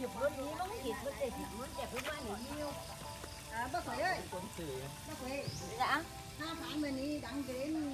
chụp luôn đi nó thịt nó để thịt muốn đẹp hơn bao nhiêu bác Huệ ơi, Con xử bác Huệ, dạ 2 tháng bên đi đăng đến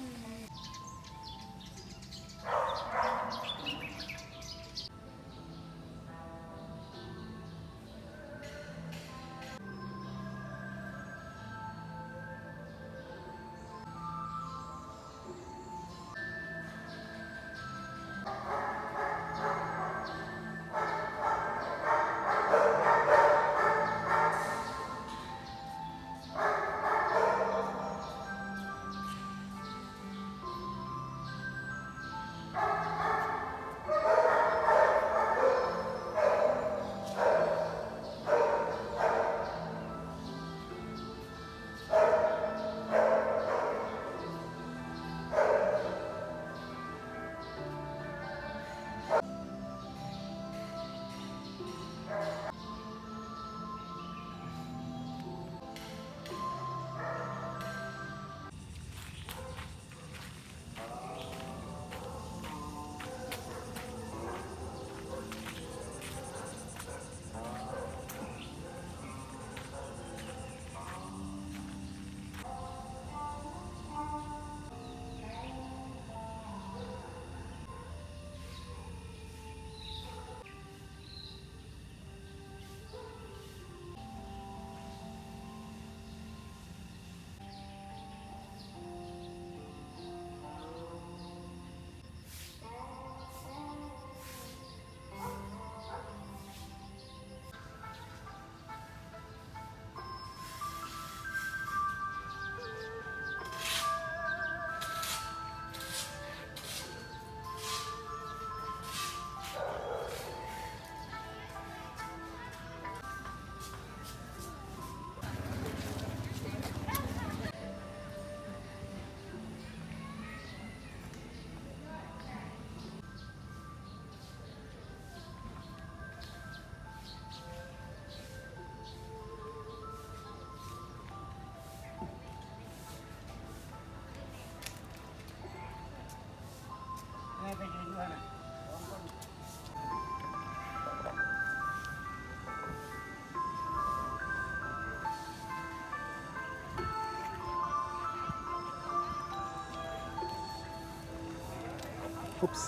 Ngheไปยืนด้วยนะ Oups.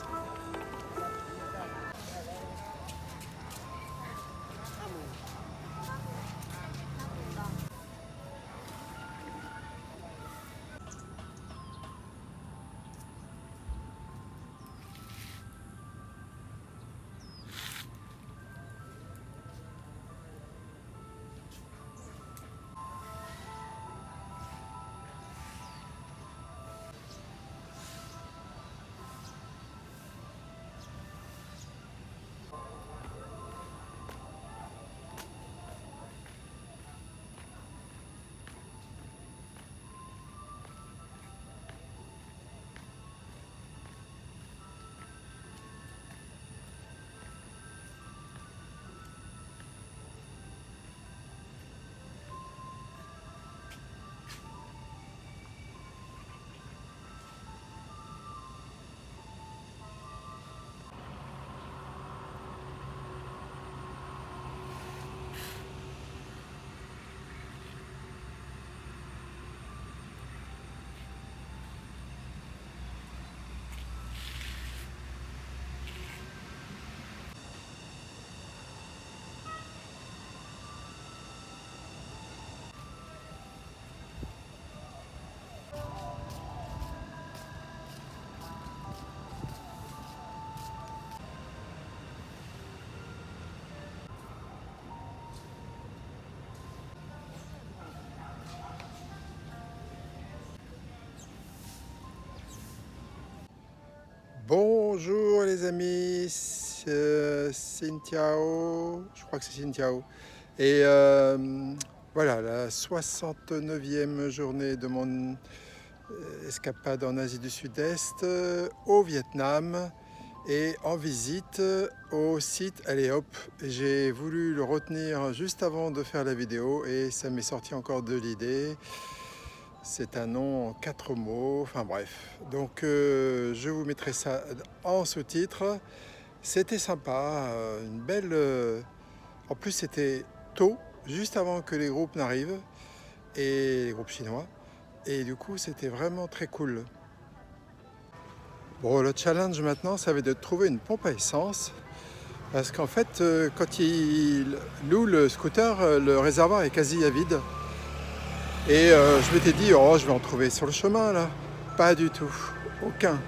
Bonjour les amis, c'est Cinciao, je crois que c'est Cinciao. Et voilà, la 69e journée de mon escapade en Asie du Sud-Est, au Vietnam et en visite au site. Allez hop, j'ai voulu le retenir juste avant de faire la vidéo et ça m'est sorti encore de l'idée. C'est un nom en 4 mots, enfin bref. Donc je vous mettrai ça en sous-titres. C'était sympa, une belle En plus, c'était tôt, juste avant que les groupes n'arrivent, et les groupes chinois. Et du coup, c'était vraiment très cool. Bon, le challenge maintenant, ça va être de trouver une pompe à essence. Parce qu'en fait, quand il loue le scooter, le réservoir est quasi à vide. Et je m'étais dit, oh, je vais en trouver sur le chemin là. Pas du tout, aucun.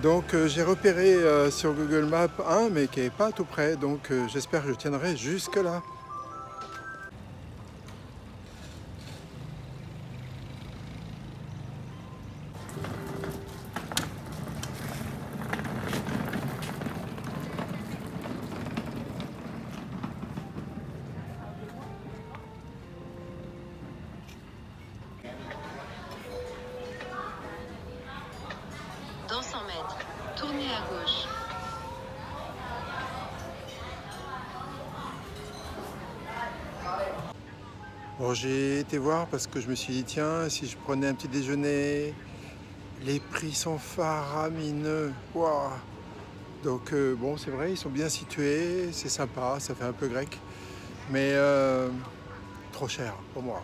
Donc j'ai repéré sur Google Maps un, mais qui n'est pas tout près. Donc j'espère que je tiendrai jusque là. Dans 100 mètres, tournez à gauche. Bon, j'ai été voir parce que je me suis dit, tiens, si je prenais un petit déjeuner, les prix sont faramineux. Wow. Donc bon, c'est vrai, ils sont bien situés, c'est sympa, ça fait un peu grec, mais trop cher pour moi.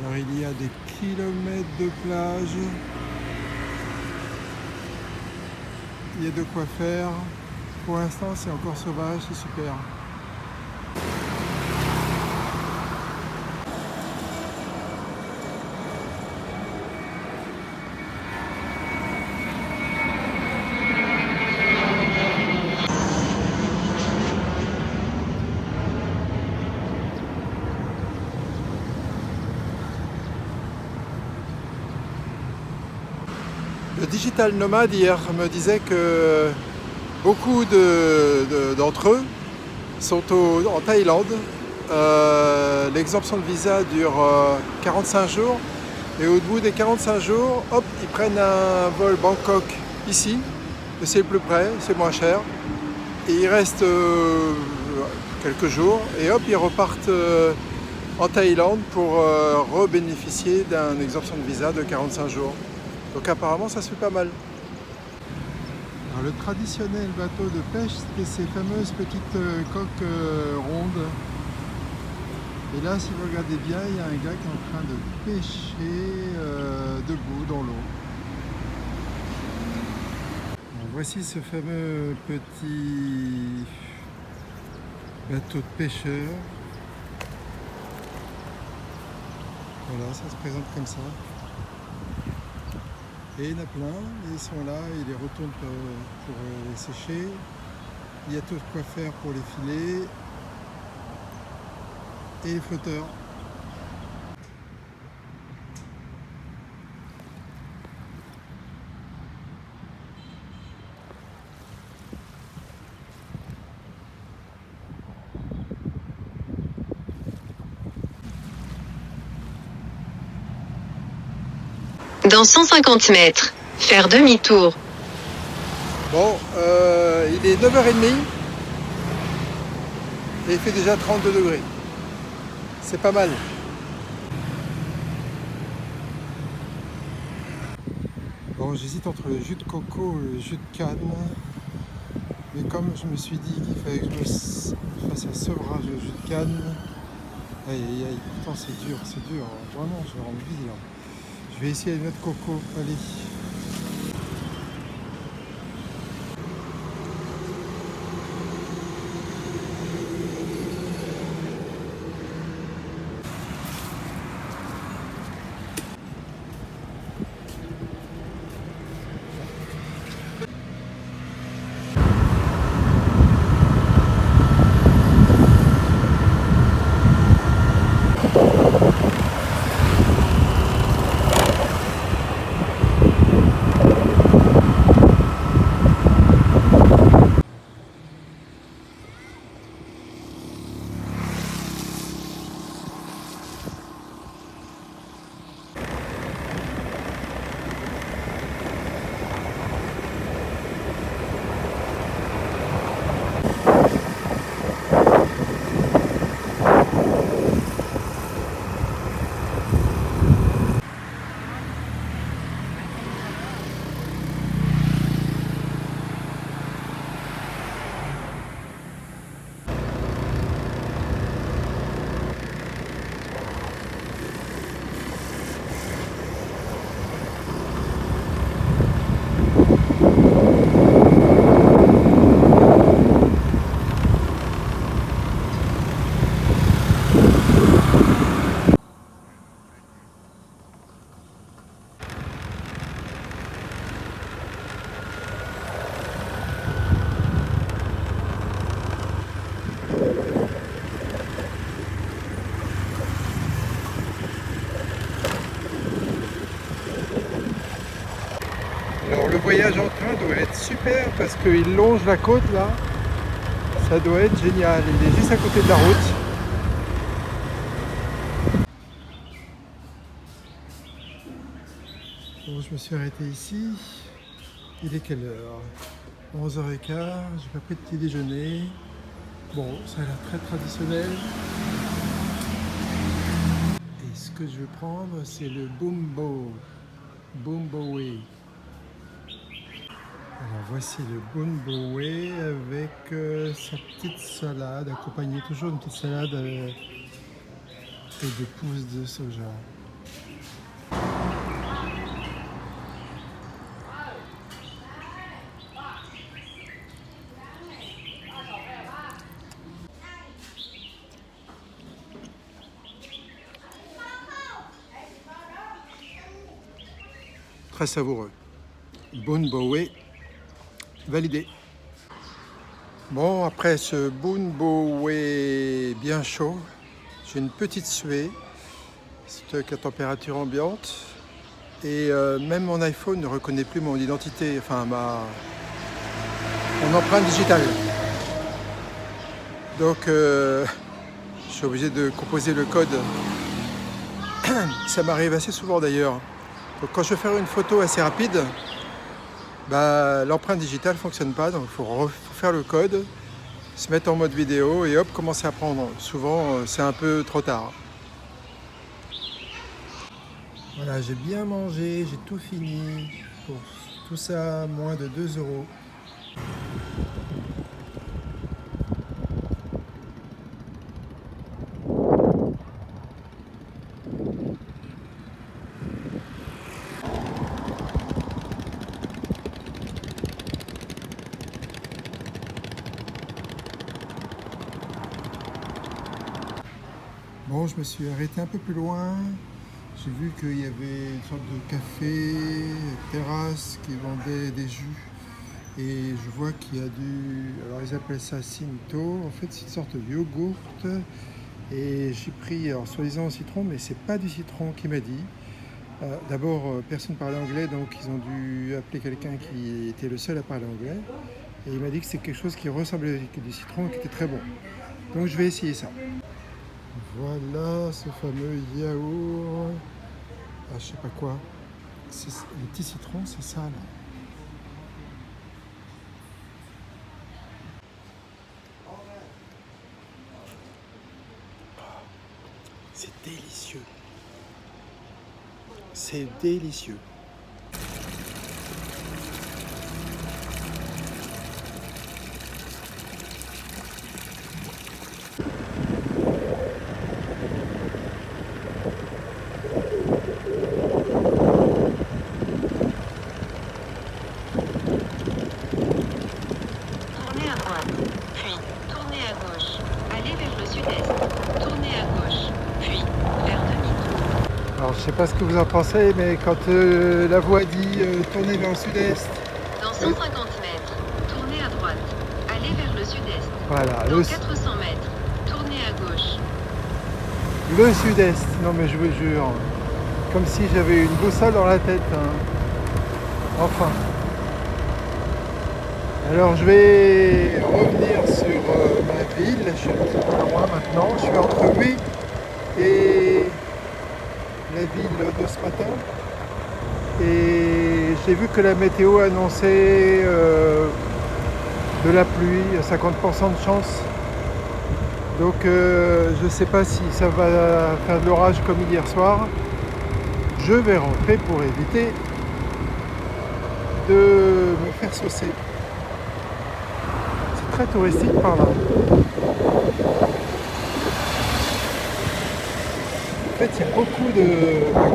Alors il y a des kilomètres de plage, il y a de quoi faire. Pour l'instant c'est encore sauvage, c'est super. Le digital nomade hier me disait que beaucoup d'entre eux sont en Thaïlande. L'exemption de visa dure 45 jours et au bout des 45 jours, hop, ils prennent un vol Bangkok ici, c'est le plus près, c'est moins cher. Et ils restent quelques jours et hop, ils repartent en Thaïlande pour rebénéficier d'une exemption de visa de 45 jours. Donc apparemment ça se fait pas mal. Alors, le traditionnel bateau de pêche, c'était ces fameuses petites coques rondes. Et là, si vous regardez bien, il y a un gars qui est en train de pêcher debout dans l'eau. Voici ce fameux petit bateau de pêcheur. Voilà, ça se présente comme ça. Et il y en a plein, ils sont là, ils les retournent pour les sécher. Il y a tout de quoi faire pour les filets et les flotteurs. Dans 150 mètres, faire demi-tour. Bon, il est 9h30 et il fait déjà 32 degrés. C'est pas mal. Bon, j'hésite entre le jus de coco et le jus de canne. Mais comme je me suis dit qu'il fallait que je me fasse un sevrage de jus de canne, aïe aïe aïe, pourtant c'est dur, vraiment j'ai envie là. Je vais essayer la noix de coco, allez. Alors le voyage en train doit être super parce qu'il longe la côte là. Ça doit être génial. Il est juste à côté de la route. Bon, je me suis arrêté ici. Il est quelle heure? 11h15. J'ai pas pris de petit déjeuner. Bon, ça a l'air très traditionnel. Et ce que je veux prendre, c'est le Bumbo. Bumbo Way. Alors voici le Bumbo Way avec sa petite salade, accompagnée toujours d'une petite salade et des pousses de soja. Très savoureux. Bumbo Way validé. Bon, après ce Bumbo Way bien chaud, j'ai une petite suée. C'est avec la température ambiante. Et même mon iPhone ne reconnaît plus mon identité, enfin mon empreinte digitale. Donc je suis obligé de composer le code. Ça m'arrive assez souvent d'ailleurs. Donc quand je veux faire une photo assez rapide, l'empreinte digitale ne fonctionne pas, donc il faut faire le code, se mettre en mode vidéo et hop, commencer à prendre. Souvent c'est un peu trop tard. Voilà, j'ai bien mangé, j'ai tout fini. Pour tout ça, moins de 2 €. Bon, je me suis arrêté un peu plus loin. J'ai vu qu'il y avait une sorte de café, terrasse qui vendait des jus. Et je vois qu'il y a alors ils appellent ça Cinto. En fait, c'est une sorte de yogourt. Et j'ai pris, alors soi-disant au citron, mais c'est pas du citron qu'il m'a dit. D'abord, personne ne parlait anglais, donc ils ont dû appeler quelqu'un qui était le seul à parler anglais. Et il m'a dit que c'est quelque chose qui ressemblait à du citron et qui était très bon. Donc je vais essayer ça. Voilà ce fameux yaourt. Je sais pas quoi. Le petit citron, c'est ça là. C'est délicieux. C'est délicieux. Tournez à droite, puis tournez à gauche. Allez vers le sud-est. Tournez à gauche, puis faire demi-tour. Alors je sais pas ce que vous en pensez, mais quand la voix dit tournez vers le sud-est, Dans 150 mètres, tournez à droite. Allez vers le sud-est. voilà, Dans 400 mètres, tournez à gauche. le sud-est, non mais je vous jure, comme si j'avais une boussole dans la tête, hein. Enfin. Alors je vais revenir sur ma ville, je suis un petit peu loin maintenant, je suis entre lui et la ville de ce matin. Et j'ai vu que la météo annonçait de la pluie, 50% de chance. Donc je ne sais pas si ça va faire de l'orage comme hier soir. Je vais rentrer pour éviter de me faire saucer. C'est très touristique par là. En fait, il y a beaucoup de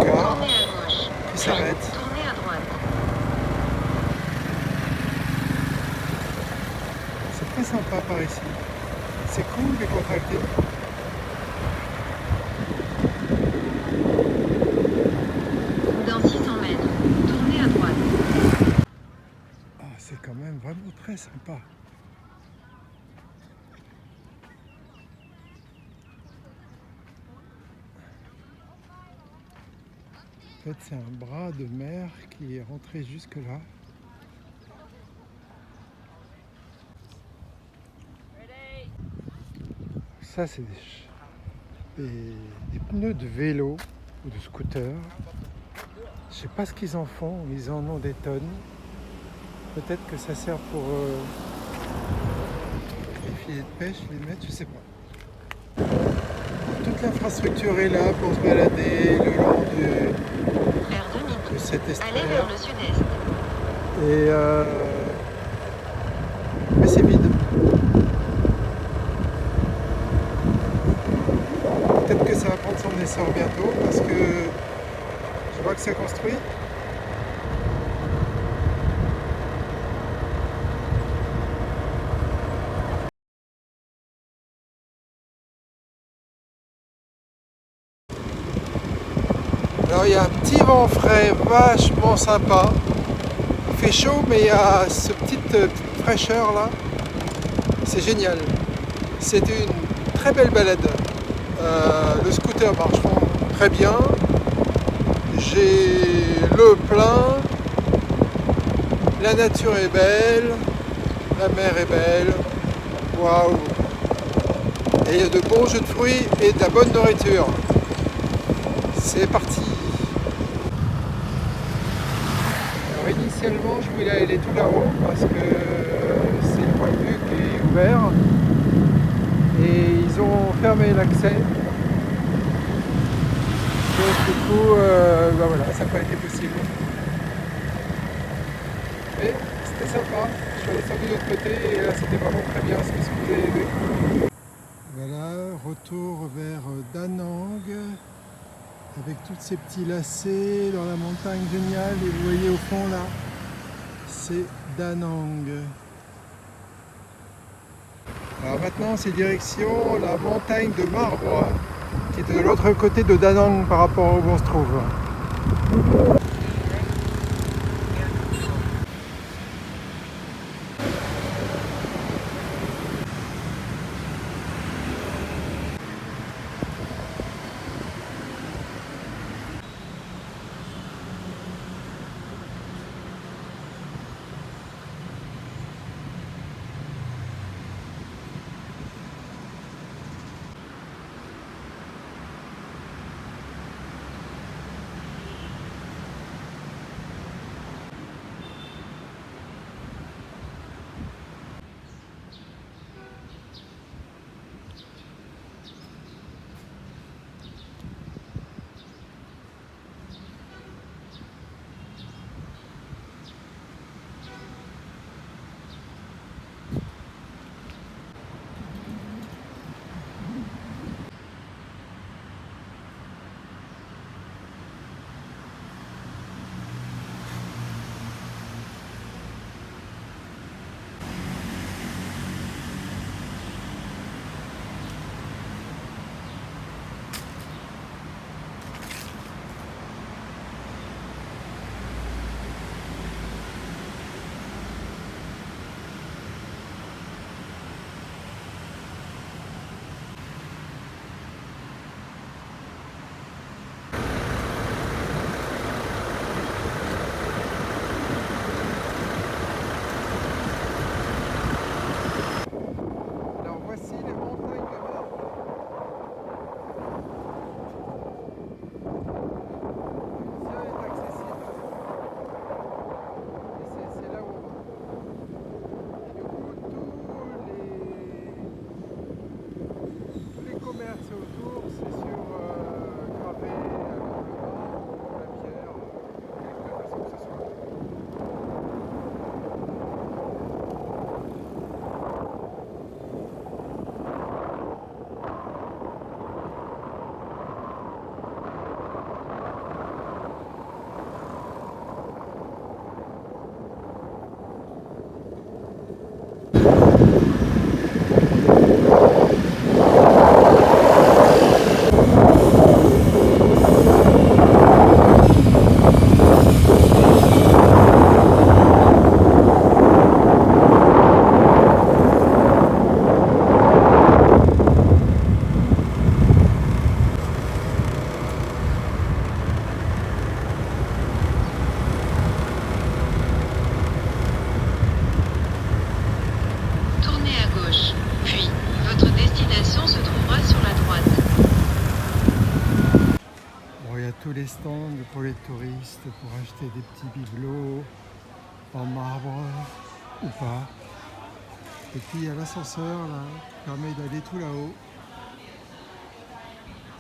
cars Tournez à gauche. qui Puis s'arrêtent. tournez à droite. C'est très sympa par ici. C'est cool, décontracté. Dans 600 mètres, tournez à droite. Ah, c'est quand même vraiment très sympa. En fait, c'est un bras de mer qui est rentré jusque là. Ça, c'est des pneus de vélo ou de scooter. Je sais pas ce qu'ils en font, ils en ont des tonnes. Peut-être que ça sert pour les filets de pêche, les mettre, je sais pas. Toute l'infrastructure est là pour se balader le long Faire demi-tour. de cet Allez estuaire. vers le sud-est. Et mais c'est vide. Peut-être que ça va prendre son essor bientôt parce que je vois que ça construit. Alors il y a un petit vent frais vachement sympa. Il fait chaud mais il y a cette petite fraîcheur là. C'est génial. C'est une très belle balade. Le scooter marche très bien. J'ai le plein. La nature est belle. La mer est belle. Waouh! Et il y a de bons jeux de fruits et de la bonne nourriture. C'est parti! Alors initialement je voulais aller tout là-haut parce que c'est le point de vue qui est ouvert et ils ont fermé l'accès. Donc du coup, voilà, ça n'a pas été possible. Mais c'était sympa, je suis allé descendu de l'autre côté et là c'était vraiment très bien ce que vous avez vu. Voilà, retour vers Da Nang avec tous ces petits lacets dans la montagne géniale et vous voyez au fond là, c'est Da Nang. Alors maintenant c'est direction la montagne de Marbre qui est de l'autre côté de Da Nang par rapport où on se trouve. pour les touristes, pour acheter des petits bibelots en marbre ou pas. Et puis il y a l'ascenseur là, qui permet d'aller tout là-haut,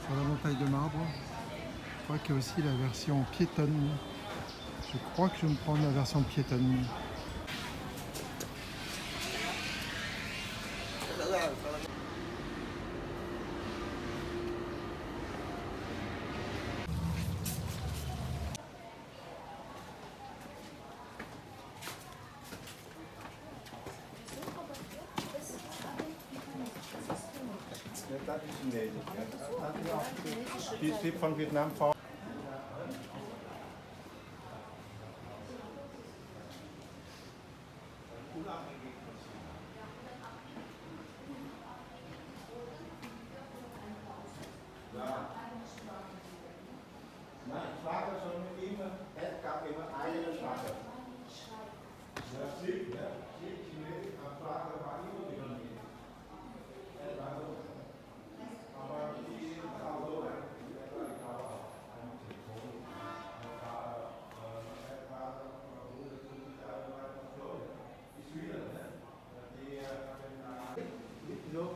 sur la montagne de marbre. Je crois qu'il y a aussi la version piétonne. Je crois que je vais me prendre la version piétonne. Dat is Chinesisch. Die Strip van Vietnam valt.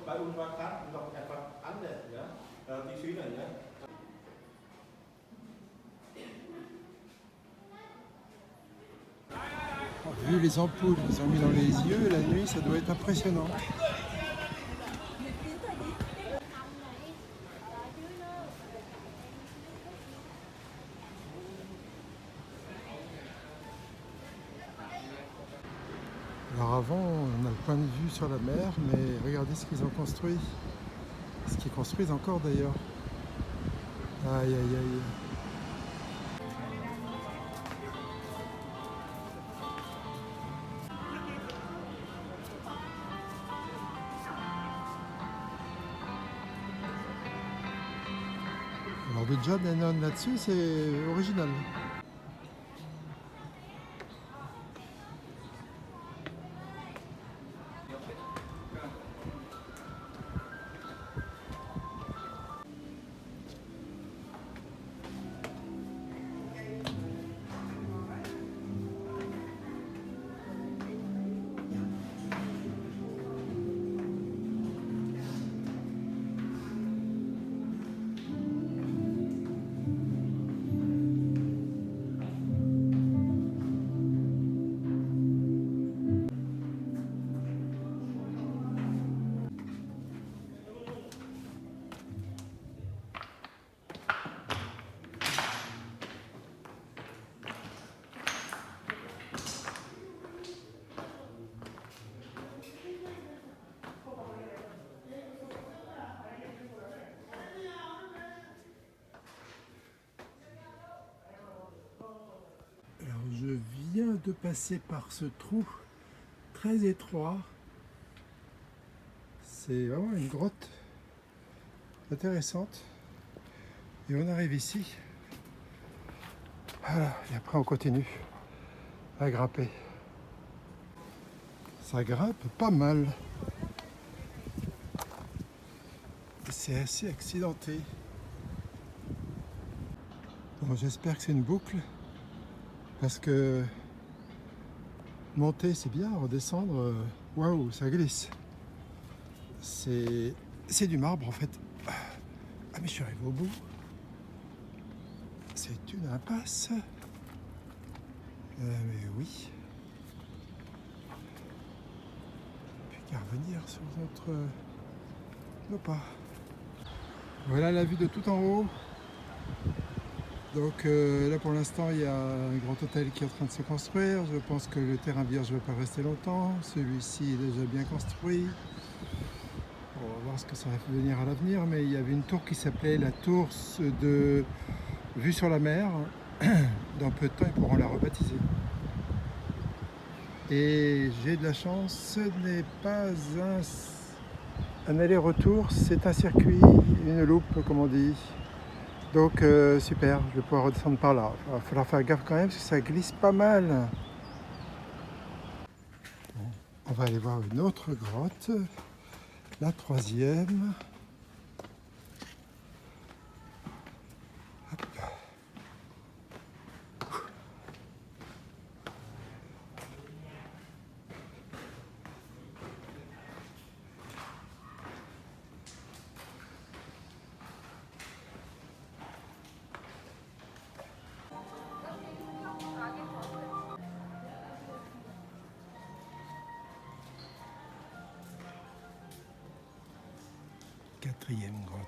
Bei uns war gerade noch etwas anders, ja? Die Schüler, ja? Vu les ampoules qu'ils ont mis dans les yeux, la nuit, ça doit être impressionnant. Alors avant, on a le point de vue sur la mer, mais regardez ce qu'ils ont construit. Ce qu'ils construisent encore d'ailleurs. Aïe aïe aïe. Alors le John Lennon là-dessus, c'est original. Je viens de passer par ce trou très étroit. C'est vraiment une grotte intéressante. Et on arrive ici. Voilà, et après on continue à grimper. Ça grimpe pas mal. C'est assez accidenté. Bon, j'espère que c'est une boucle. Parce que monter c'est bien, redescendre, waouh, ça glisse. C'est du marbre en fait. Ah mais je suis arrivé au bout. C'est une impasse. Mais oui. Plus qu'à revenir sur nos pas. Voilà la vue de tout en haut. Donc là pour l'instant il y a un grand hôtel qui est en train de se construire. Je pense que le terrain vierge ne va pas rester longtemps. Celui-ci est déjà bien construit. On va voir ce que ça va devenir à l'avenir. Mais il y avait une tour qui s'appelait la tour de vue sur la mer. Dans peu de temps ils pourront la rebaptiser. Et j'ai de la chance, ce n'est pas un aller-retour, c'est un circuit, une loupe comme on dit. Donc super, je vais pouvoir redescendre par là. Il va falloir faire gaffe quand même parce que ça glisse pas mal. Bon, on va aller voir une autre grotte, la troisième. Hop. 4e grotte.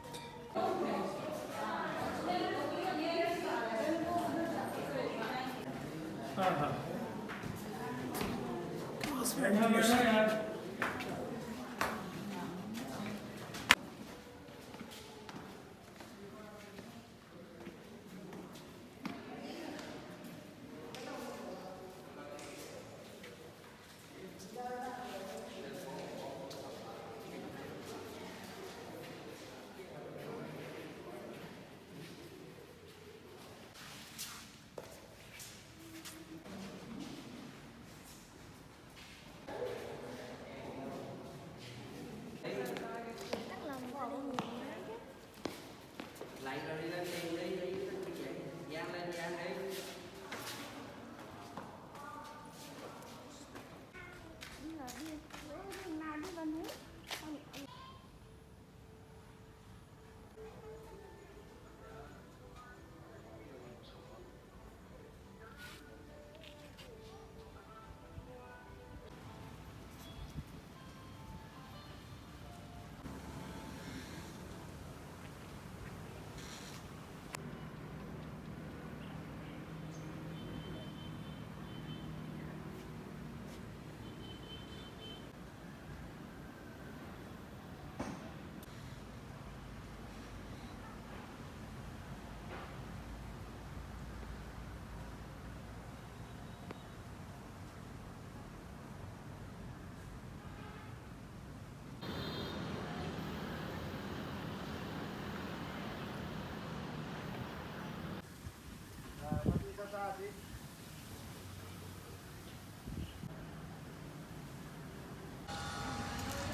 Lấy rồi đi lên tiền đi, đi dán lên đi.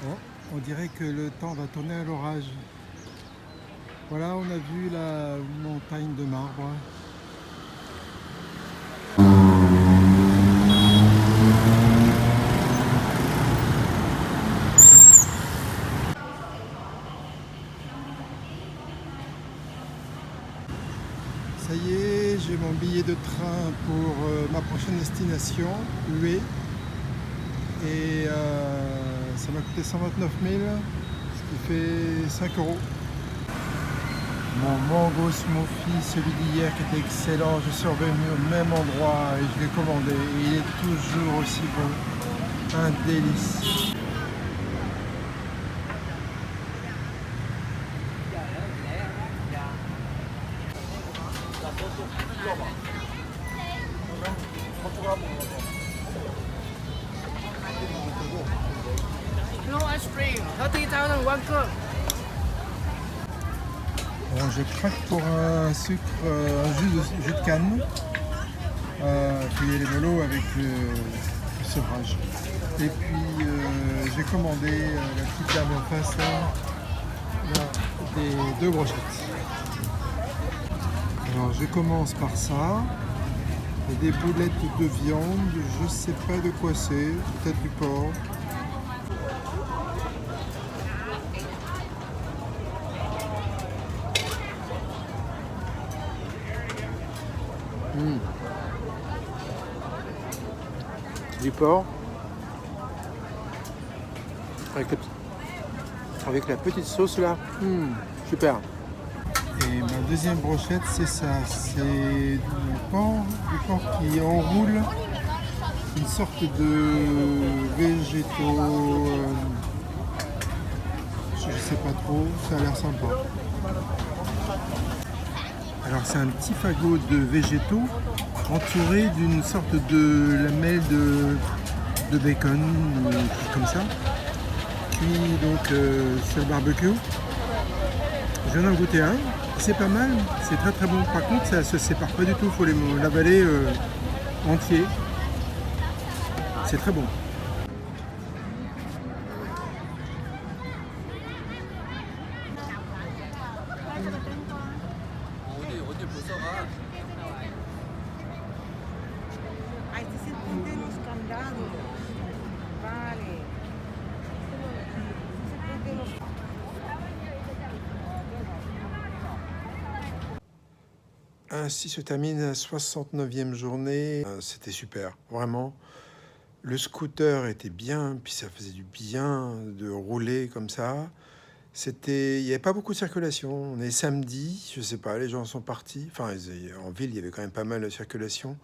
Oh, on dirait que le temps va tourner à l'orage. Voilà, on a vu la montagne de marbre. Ça y est, j'ai mon billet de train pour ma prochaine destination, Hue. Et ça m'a coûté 129 000, ce qui fait 5 €. Mon mango smoothie, celui d'hier qui était excellent, je suis revenu au même endroit et je l'ai commandé. Et il est toujours aussi bon, un délice. No ice cream, 30,000 one cup. Bon, je craque pour un sucre, un jus de canne, cueillir les melons avec le sevrage. Et puis j'ai commandé la petite dame en face, là, des 2 brochettes. Alors je commence par ça, et des boulettes de viande, je sais pas de quoi c'est, peut-être du porc. Du porc avec la petite sauce là, super. Et ma deuxième brochette c'est ça, c'est du porc qui enroule une sorte de végétaux, je sais pas trop, ça a l'air sympa. Alors c'est un petit fagot de végétaux entouré d'une sorte de lamelle de bacon, ou quelque chose comme ça. Puis donc sur le barbecue. Je viens d'en goûter un, c'est pas mal, c'est très très bon. Par contre ça se sépare pas du tout, il faut l'avaler entier. C'est très bon. 어디 벌써 가? Aí se você nos candados, vale. Ainsi se termine la 69e journée. C'était super, vraiment. Le scooter était bien, puis ça faisait du bien de rouler comme ça. il n'y avait pas beaucoup de circulation. On est samedi, je sais pas, les gens sont partis. Enfin, en ville, il y avait quand même pas mal de circulation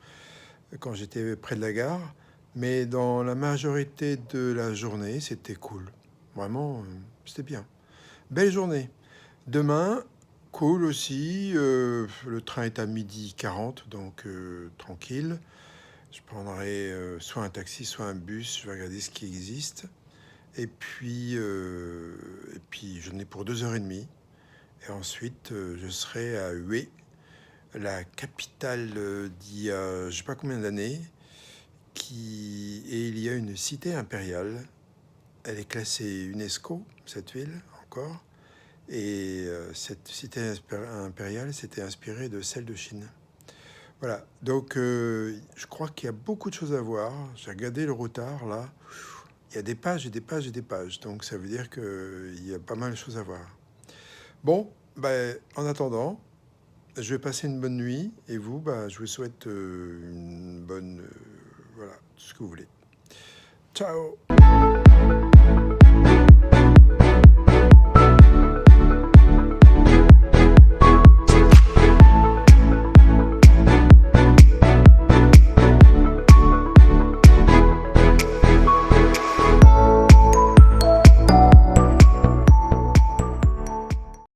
quand j'étais près de la gare. Mais dans la majorité de la journée, c'était cool. Vraiment, c'était bien. Belle journée. Demain, cool aussi. Le train est à 12h40, donc tranquille. Je prendrai soit un taxi, soit un bus. Je vais regarder ce qui existe. Et puis j'en ai pour 2h30. Et ensuite, je serai à Hue, la capitale d'il y a je ne sais pas combien d'années. Et il y a une cité impériale. Elle est classée UNESCO, cette ville, encore. Et cette cité impériale s'était inspirée de celle de Chine. Voilà, donc je crois qu'il y a beaucoup de choses à voir. J'ai regardé le routard, là. Il y a des pages et des pages et des pages. Donc ça veut dire qu'il y a pas mal de choses à voir. Bon, en attendant, je vais passer une bonne nuit. Et vous, je vous souhaite une bonne... voilà, tout ce que vous voulez. Ciao!